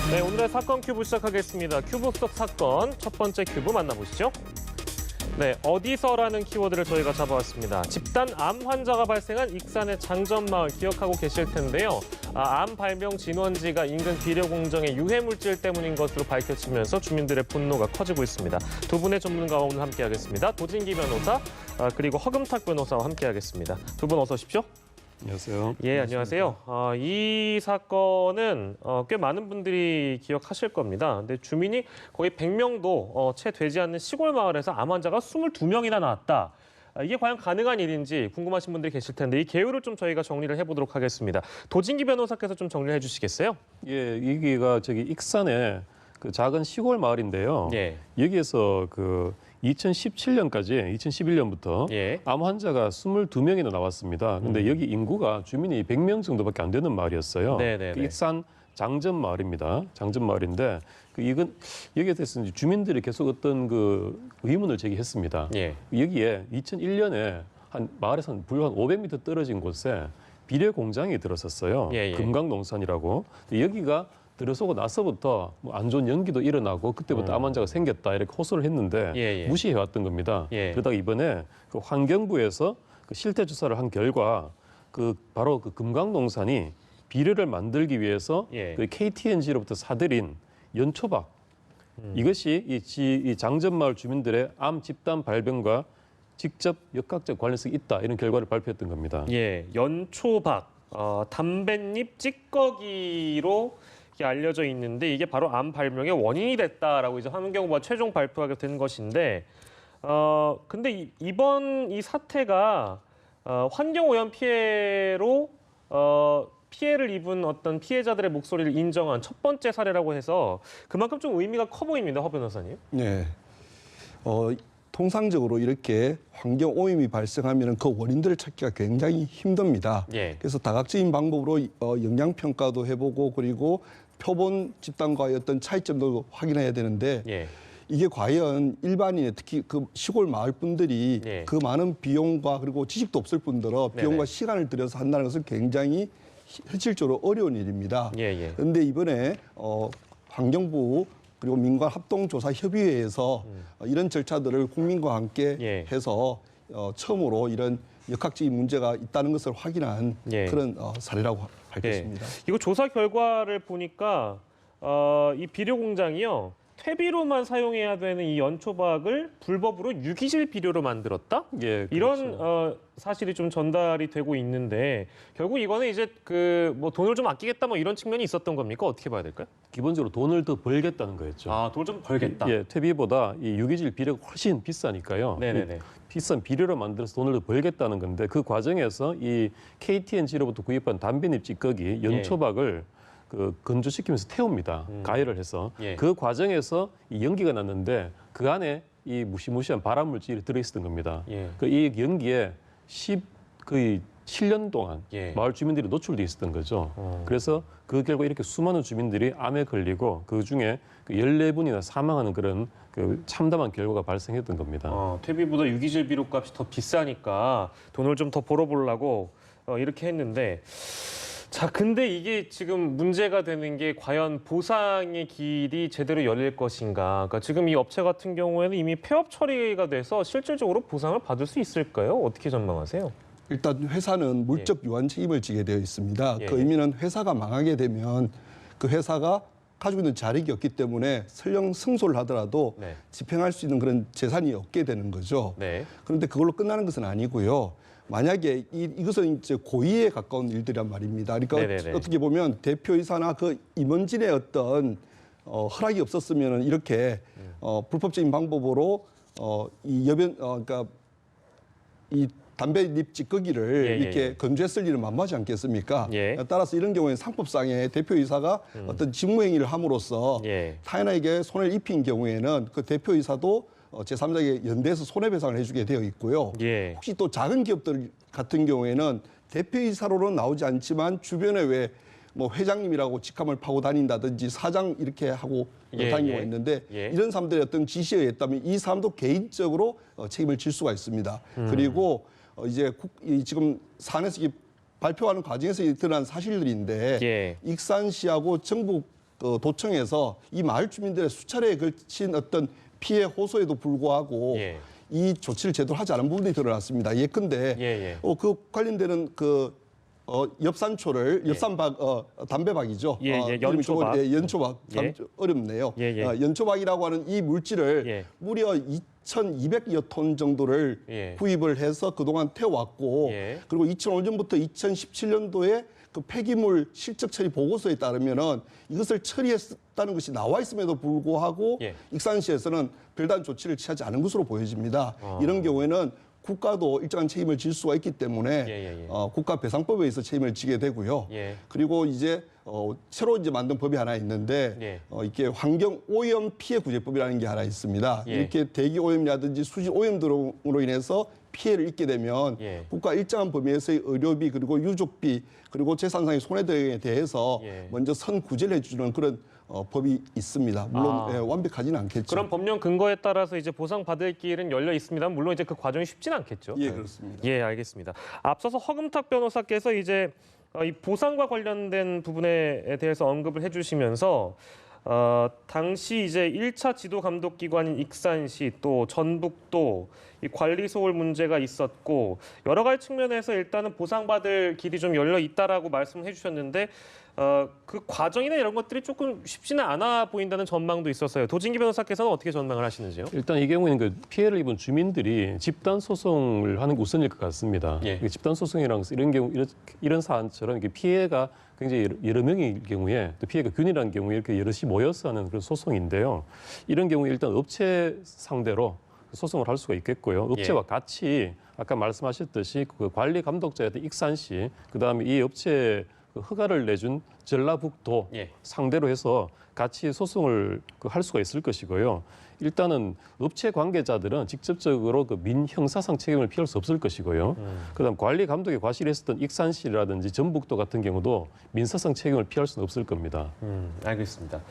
네, 오늘의 사건 큐브 시작하겠습니다. 큐브 속 사건 첫 번째 큐브 만나보시죠. 네, 어디서라는 키워드를 저희가 잡아왔습니다. 집단 암 환자가 발생한 익산의 장전마을 기억하고 계실 텐데요. 암 발병 진원지가 인근 비료 공정의 유해 물질 때문인 것으로 밝혀지면서 주민들의 분노가 커지고 있습니다. 두 분의 전문가와 오늘 함께하겠습니다. 도진기 변호사 그리고 허금탁 변호사와 함께하겠습니다. 두 분 어서 오십시오. 안녕하세요. 예, 안녕하세요. 이 사건은 꽤 많은 분들이 기억하실 겁니다. 근데 주민이 거의 100명도 채 되지 않는 시골 마을에서 암 환자가 22명이나 나왔다. 이게 과연 가능한 일인지 궁금하신 분들이 계실 텐데 이 개요를 좀 저희가 정리를 해보도록 하겠습니다. 도진기 변호사께서 좀 정리를 해주시겠어요? 예, 여기가 저기 익산의 그 작은 시골 마을인데요. 예. 여기에서 2017년까지 2011년부터 예. 암 환자가 22명이나 나왔습니다. 근데 여기 인구가 주민이 100명 정도밖에 안 되는 마을이었어요. 네네네. 그 익산 장전 마을입니다. 장전 마을인데 이건 여기에 대해서 이제 주민들이 계속 어떤 의문을 제기했습니다. 예. 여기에 2001년에 한 마을에서 불과 한 500m 떨어진 곳에 비료 공장이 들어섰어요. 예, 예. 금강농산이라고. 여기가 들어서고 나서부터 안 좋은 연기도 일어나고 그때부터 암 환자가 생겼다 이렇게 호소를 했는데 예, 예. 무시해왔던 겁니다. 예. 그러다가 이번에 환경부에서 실태 조사를 한 결과 바로 금강농산이 비료를 만들기 위해서 예. KTNG로부터 사들인 연초박 이것이 이 장전마을 주민들의 암 집단 발병과 직접 역학적 관련성이 있다 이런 결과를 발표했던 겁니다. 예, 연초박, 담뱃잎 찌꺼기로 이렇게 알려져 있는데 이게 바로 암 발병의 원인이 됐다라고 이제 환경부가 최종 발표하게 된 것인데, 근데 이번 이 사태가 환경 오염 피해로 피해를 입은 어떤 피해자들의 목소리를 인정한 첫 번째 사례라고 해서 그만큼 좀 의미가 커 보입니다, 허 변호사님. 네. 통상적으로 이렇게 환경 오염이 발생하면 그 원인들을 찾기가 굉장히 힘듭니다. 예. 그래서 다각적인 방법으로 영양 평가도 해보고 그리고 표본 집단과의 어떤 차이점도 확인해야 되는데 예. 이게 과연 일반인의 특히 그 시골 마을 분들이 예. 그 많은 비용과 그리고 지식도 없을 뿐더러 비용과 네네. 시간을 들여서 한다는 것은 굉장히 현실적으로 어려운 일입니다. 예. 그런데 이번에 환경부 그리고 민관합동조사협의회에서 이런 절차들을 국민과 함께 예. 해서 처음으로 이런 역학적인 문제가 있다는 것을 확인한 예. 그런 사례라고 밝혔습니다. 예. 이거 조사 결과를 보니까 이 비료 공장이요. 퇴비로만 사용해야 되는 이 연초박을 불법으로 유기질 비료로 만들었다? 예, 이런 그렇죠. 사실이 좀 전달이 되고 있는데 결국 이거는 이제 뭐 돈을 좀 아끼겠다 뭐 이런 측면이 있었던 겁니까? 어떻게 봐야 될까요? 기본적으로 돈을 더 벌겠다는 거였죠. 돈 좀 벌겠다. 예, 퇴비보다 이 유기질 비료가 훨씬 비싸니까요. 네네네. 이 비싼 비료를 만들어서 돈을 더 벌겠다는 건데 그 과정에서 이 KTNG로부터 구입한 담배잎 찌꺼기 연초박을 건조시키면서 태웁니다. 가열을 해서 예. 그 과정에서 이 연기가 났는데 그 안에 이 무시무시한 발암 물질이 들어있었던 겁니다. 예. 이 연기에 거의 7년 동안 예. 마을 주민들이 노출돼 있었던 거죠. 그래서 그 결과 이렇게 수많은 주민들이 암에 걸리고 그 중에 14분이나 사망하는 그런 참담한 결과가 발생했던 겁니다. 퇴비보다 유기질 비료 값이 더 비싸니까 돈을 좀 더 벌어보려고 이렇게 했는데 자, 근데 이게 지금 문제가 되는 게 과연 보상의 길이 제대로 열릴 것인가. 그러니까 지금 이 업체 같은 경우에는 이미 폐업 처리가 돼서 실질적으로 보상을 받을 수 있을까요? 어떻게 전망하세요? 일단 회사는 물적 유한 책임을 지게 되어 있습니다. 예. 그 의미는 회사가 망하게 되면 그 회사가 가지고 있는 자력이 없기 때문에 설령 승소를 하더라도 네. 집행할 수 있는 그런 재산이 없게 되는 거죠. 네. 그런데 그걸로 끝나는 것은 아니고요. 만약에 이것은 이제 고의에 가까운 일들이란 말입니다. 그러니까 네네네. 어떻게 보면 대표이사나 그 임원진의 어떤 허락이 없었으면 이렇게 불법적인 방법으로 그러니까 이 담배잎 찌꺼기를 예, 이렇게 예. 건조했을 일은 만무하지 않겠습니까? 예. 따라서 이런 경우에 상법상에 대표이사가 어떤 직무행위를 함으로써 예. 타인에게 손해를 입힌 경우에는 그 대표이사도 제3자에게 연대해서 손해배상을 해주게 되어 있고요. 예. 혹시 또 작은 기업들 같은 경우에는 대표이사로는 나오지 않지만 주변에 왜 뭐 회장님이라고 직함을 파고 다닌다든지 사장 이렇게 하고 예, 다니는 예. 경우가 있는데 예. 이런 사람들의 어떤 지시에 의했다면 이 사람도 개인적으로 책임을 질 수가 있습니다. 그리고 이제 지금 사안에서 발표하는 과정에서 드러난 사실들인데 예. 익산시하고 정부 그 도청에서 이 마을 주민들의 수차례에 걸친 어떤 피해 호소에도 불구하고 예. 이 조치를 제대로 하지 않은 부분이 드러났습니다. 예컨대 예. 그 관련되는 엽산초를 엽산박 담배박이죠. 예, 이름이 조금, 연초박. 연초박 참 예. 어렵네요. 예. 연초박이라고 하는 이 물질을 예. 무려 2,200여 톤 정도를 예. 구입을 해서 그동안 태워왔고 예. 그리고 2005년부터 2017년도에 그 폐기물 실적 처리 보고서에 따르면은 이것을 처리했다는 것이 나와 있음에도 불구하고 예. 익산시에서는 별다른 조치를 취하지 않은 것으로 보여집니다. 이런 경우에는 국가도 일정한 책임을 질 수가 있기 때문에 예. 국가배상법에 의해서 책임을 지게 되고요. 예. 그리고 이제 새로 이제 만든 법이 하나 있는데 예. 이게 환경 오염 피해 구제법이라는 게 하나 있습니다. 예. 이렇게 대기 오염이라든지 수질 오염 등으로 인해서 피해를 입게 되면 예. 국가 일정한 범위에서의 의료비 그리고 유족비 그리고 재산상의 손해 등에 대해서 예. 먼저 선구제를 해주는 그런 법이 있습니다. 물론 아. 완벽하지는 않겠죠. 그런 법령 근거에 따라서 이제 보상받을 길은 열려 있습니다. 물론 이제 그 과정이 쉽지는 않겠죠. 예, 그렇습니다. 예, 알겠습니다. 앞서서 허금탁 변호사께서 이제 이 보상과 관련된 부분에 대해서 언급을 해주시면서 당시 이제 1차 지도 감독 기관인 익산시 또 전북도 이 관리 소홀 문제가 있었고 여러 가지 측면에서 일단은 보상받을 길이 좀 열려 있다라고 말씀을 해주셨는데 그 과정이나 이런 것들이 조금 쉽지는 않아 보인다는 전망도 있었어요. 도진기 변호사께서는 어떻게 전망을 하시는지요? 일단 이 경우에는 그 피해를 입은 주민들이 집단 소송을 하는 게 우선일 것 같습니다. 예. 그 집단 소송이랑 이런 경우 이런 사안처럼 이렇게 피해가 굉장히 여러 명일 경우에 또 피해가 균일한 경우에 이렇게 여럿이 모여서 하는 그런 소송인데요. 이런 경우에 일단 업체 상대로 소송을 할 수가 있겠고요. 업체와 같이 아까 말씀하셨듯이 그 관리 감독자였던 익산시, 그다음에 이 업체 그 허가를 내준 전라북도 예. 상대로 해서 같이 소송을 할 수가 있을 것이고요. 일단은 업체 관계자들은 직접적으로 그 민형사상 책임을 피할 수 없을 것이고요. 그다음 관리 감독에 과실했었던 익산시라든지 전북도 같은 경우도 민사상 책임을 피할 수는 없을 겁니다. 알겠습니다.